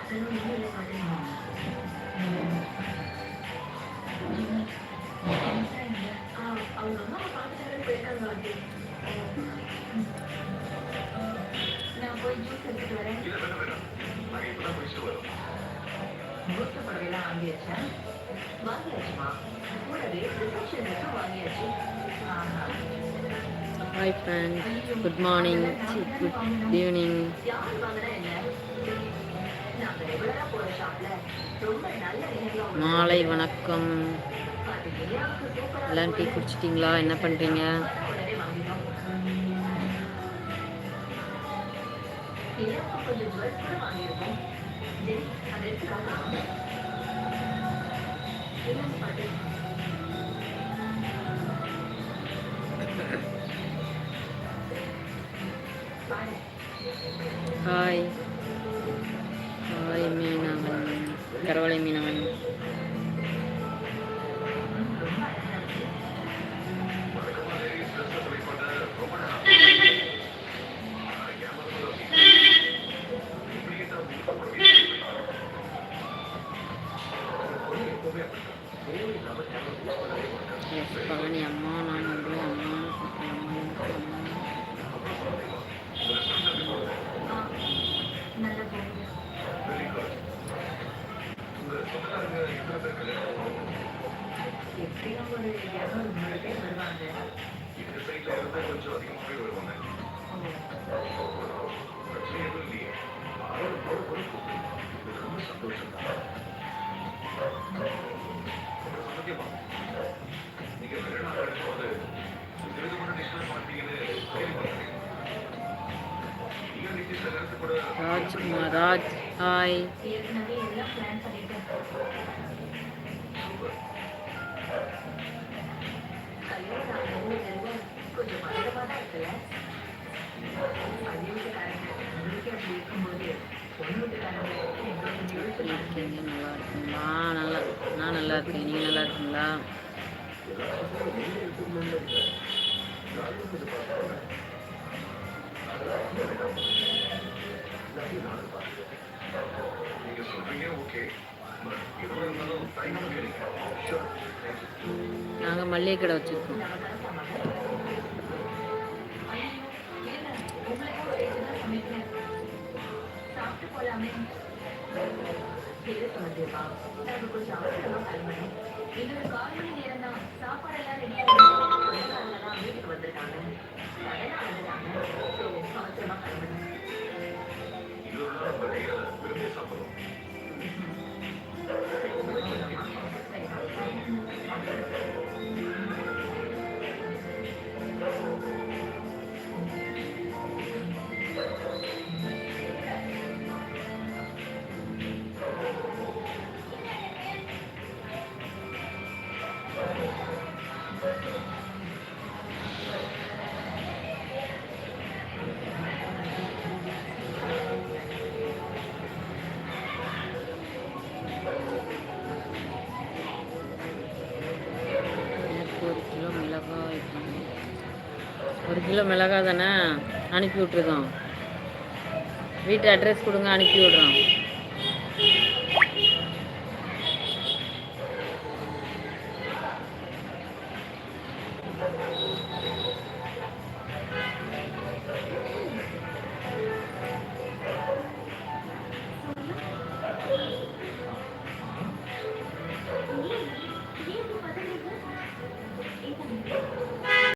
நான் போய் ஜூஸ் எடுத்துட்டு வரேன். முகூர்த்த புடவைலாம் வாங்கியாச்சா? வாங்கியாச்சுமா. கூடவே ரிசப்ஷன் ட்ரெஸ்ஸும் வாங்கியாச்சு. Hi friends, good morning, good evening. யார் வாங்கினா என்ன? நாங்க ரெகுலரா போற ஷாப்ல ரொம்ப நல்ல நேரம் மாலை வணக்கம். எல்லாம் டீ குடிச்சிட்டிங்களா? என்ன பண்ணுறீங்க? உடனே வாங்கினோம். எனக்கு கொஞ்சம் ஜுவல்ஸ் கூட வாங்கியிருக்கோம். சரி, அதை எடுத்துக்காங்க. என்னன்னு பாட்டு? பாரு. ஹாய் ஹாய் மீனவன், கரவளை மீனவன். எஸ் பழனி அம்மா, நான் உங்களை அம்மா நல்ல போகுது. எப்படியும் ஒரு 200-300 பேர் வருவாங்க. ராஜ்குமார் ராஜ், ஹாய். ஏற்கனவே எல்லாம் பிளான் பண்ணிட்டேன். கல்யாணம் ஆகணும்னு தெரிஞ்ச கொஞ்சம் பதட்டமா தான் இருக்குல்ல? பள்ளிவிட்டுக்காரங்க உங்களுக்கே அப்படி இருக்கும்போது பொண்ணு வீட்டுக்காரங்க எங்களை கொஞ்சம் யோசிச்சு இருக்கீங்க, நல்லா இருக்குங்களா? நான் நல்லா இருக்கேன். நீங்கள் நல்லா இருக்கீங்களா? நாங்கள் மல்லிகை கடை வச்சுருக்கோம். சாப்பிட்டு போலாமே. கொஞ்சம் அவசரமா கிளம்புறேன். இன்னொரு 1/4 மணி நேரம் தான். சாப்பாடெல்லாம் ரெடியா சொந்தக்காரங்கலாம் வீட்டுக்கு வந்திருக்காங்க. கடனா வந்துட்டாங்க. அவசரமா கிளம்புறேன். ஒரு கிலோ மிளகாய் தானே அனுப்பி விட்ருக்கோம். வீட்டு அட்ரஸ் கொடுங்க, அனுப்பி விட்றோம்.